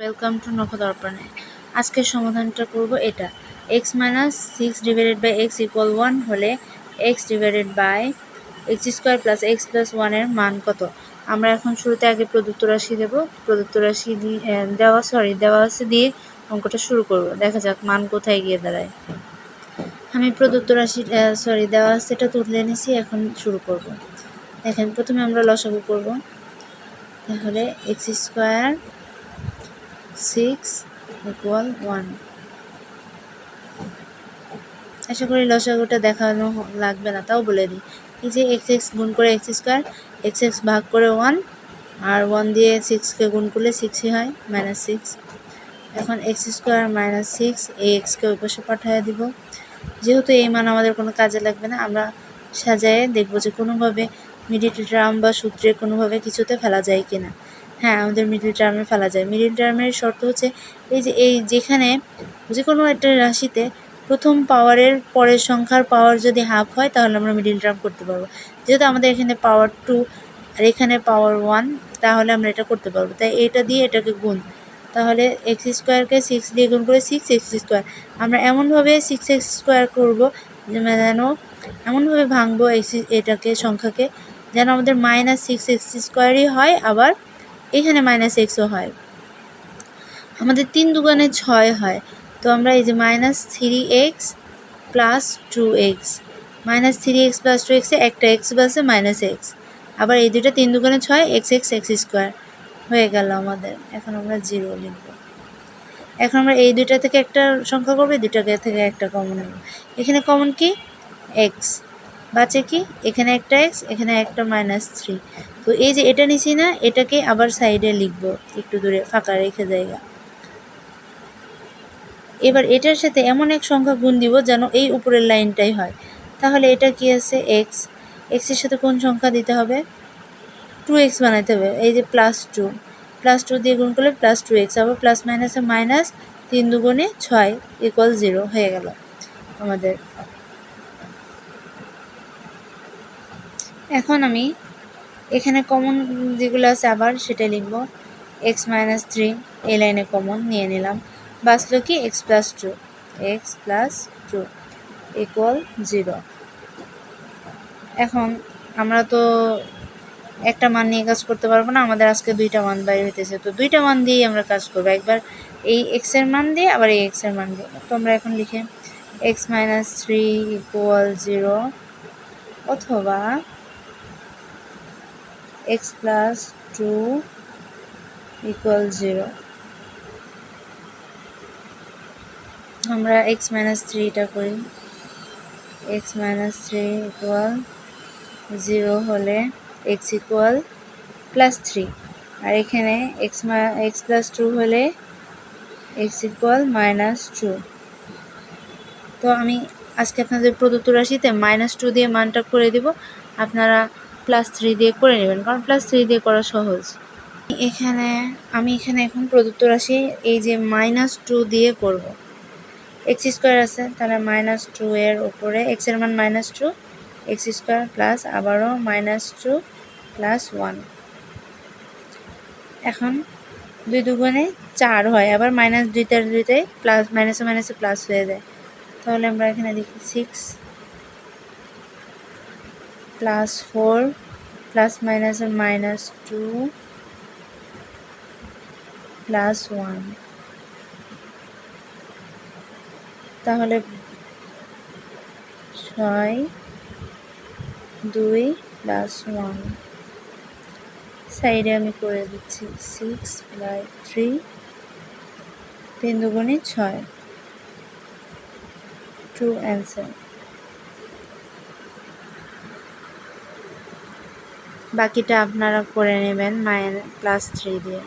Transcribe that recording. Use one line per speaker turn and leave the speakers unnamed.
Welcome to নখদর্পণে। আজকের সমাধানটা করব এটা। x - 6 divided by x equal 1 হলে x divided by x square plus x plus 1 এর মান কত? আমরা এখন শুরুতে আগে প্রদত্ত রাশি দেব। প্রদত্ত রাশি দেওয়া আছে দিয়ে অঙ্কটা শুরু করব। দেখা যাক মান কোথায় গিয়ে দাঁড়ায়। আমি প্রদত্ত রাশি দেওয়া আছে এটা তুলে নিয়েছি, এখন শুরু করব। দেখেন প্রথমে আমরা লসাগু করব। তাহলে x স্কোয়ার 6 ইকুয়াল 1। আশা করি লসাগুটা দেখানো লাগবে না, তাও বলে দিই। এই যে x গুণ করে x স্কোয়ার, x ভাগ করে 1, আর 1 দিয়ে 6কে গুণ করলে 6ই হয়, -6। এখন x স্কোয়ার -6 এই xকে ওই পাশে পাঠিয়ে দিব। যেহেতু এই মান আমাদের কোনো কাজে লাগবে না, আমরা সাজায়ে দেখব যে কোনোভাবে মিডিল টার্ম বা সূত্রে কোনোভাবে কিছুতে ফেলা যায় কিনা। হ্যাঁ, আমাদের মিডিল টার্মে ফেলা যায়। মিডিল টার্মের শর্ত হচ্ছে যেখানে যে কোনো একটা রাশিতে প্রথম পাওয়ারের পরের সংখ্যার পাওয়ার যদি হাফ হয় তাহলে আমরা মিডিল টার্ম করতে পারবো। যেহেতু আমাদের এখানে পাওয়ার 2 আর এখানে পাওয়ার 1, তাহলে আমরা এটা করতে পারবো। তাই এটা দিয়ে এটাকে গুণ, তাহলে x স্কোয়ারকে 6 দিয়ে গুণ করে 6x স্কোয়ার। আমরা এমনভাবে 6x স্কোয়ার করবো যেন এমনভাবে ভাঙবো এটাকে সংখ্যাকে যেন আমাদের -6x স্কোয়ারই হয়, আবার এখানে -xও হয়। আমাদের 3 দুগুণে 6 হয়। তো আমরা এই যে -3x plus 2x, -3x plus 2x এ একটা x বাসে -x, আবার এই দুটো 3 দুগুণে 6, x স্কোয়ার হয়ে গেল আমাদের। এখন আমরা 0 লিখব। এখন আমরা এই দুইটা থেকে একটা সংখ্যা করবো, এই দুইটা থেকে একটা কমন নেব। এখানে কমন কি? x বাঁচে কি? এখানে একটা x, এখানে একটা -3। তো এই যে এটা নিছি না, এটাকে আবার সাইডে লিখব, একটু দূরে ফাঁকা রেখে জায়গা। এবার এটার সাথে এমন এক সংখ্যা গুণ দিব যেন এই উপরের লাইনটাই হয়। তাহলে এটা কি আছে? x এর সাথে কোন সংখ্যা দিতে হবে? 2x বানাইতে হবে। এই যে +2 দিয়ে গুণ করলে +2x, আবার প্লাস মাইনাসে মাইনাস, 3 দুগুণে 6 ইকুয়াল 0 হয়ে গেল আমাদের। এখন আমি এখানে কমন যেগুলো আছে আবার সেটা লিখব। x - 3 এই লাইনে কমন নিয়ে নিলাম। বাঁচলো কি? x plus 2 equal 0। এখন আমরা তো একটা মান নিয়ে কাজ করতে পারবো না, আমাদের আজকে দুইটা মান বাইরে হইতেছে। তো দুইটা মান দিয়েই আমরা কাজ করবো, একবার এই x এর মান দিয়ে, আবার এই x এর মান দিয়ে। তো আমরা এখন লিখে x - 3 ইকুয়াল 0 অথবা x প্লাস 2 ইকুয়াল 0। আমরা x - 3 এটা করি। x - 3 ইকুয়াল 0 হলে x ইকুয়াল +3, আর এখানে x প্লাস 2 হলে x ইকুয়াল -2। তো আমি আজকে আপনাদের প্রদত্ত রাশিতে -2 দিয়ে মানটা করে দিব, আপনারা +3 দিয়ে করে নেবেন, কারণ +3 দিয়ে করা সহজ। আমি এখানে এখন প্রদত্ত রাশি এই যে -2 দিয়ে করব। x স্কোয়ার আছে, তাহলে -2 এর উপরে x এর মান -2, x স্কোয়ার প্লাস আবারও -2 প্লাস 1। এখন 2 দুগুণে 4 হয়, আবার -2টায় প্লাস মাইনাসে প্লাস হয়ে যায়। তাহলে আমরা এখানে লিখি 6 প্লাস 4 প্লাস মাইনাসে -2 প্লাস 1। তাহলে 6 2 প্লাস 1 সাইডে আমি করে দিচ্ছি 6/3, 3 দুগুণে 6, 2 অ্যান্সার। বাকিটা আপনারা করে নেবেন -3 দিয়ে।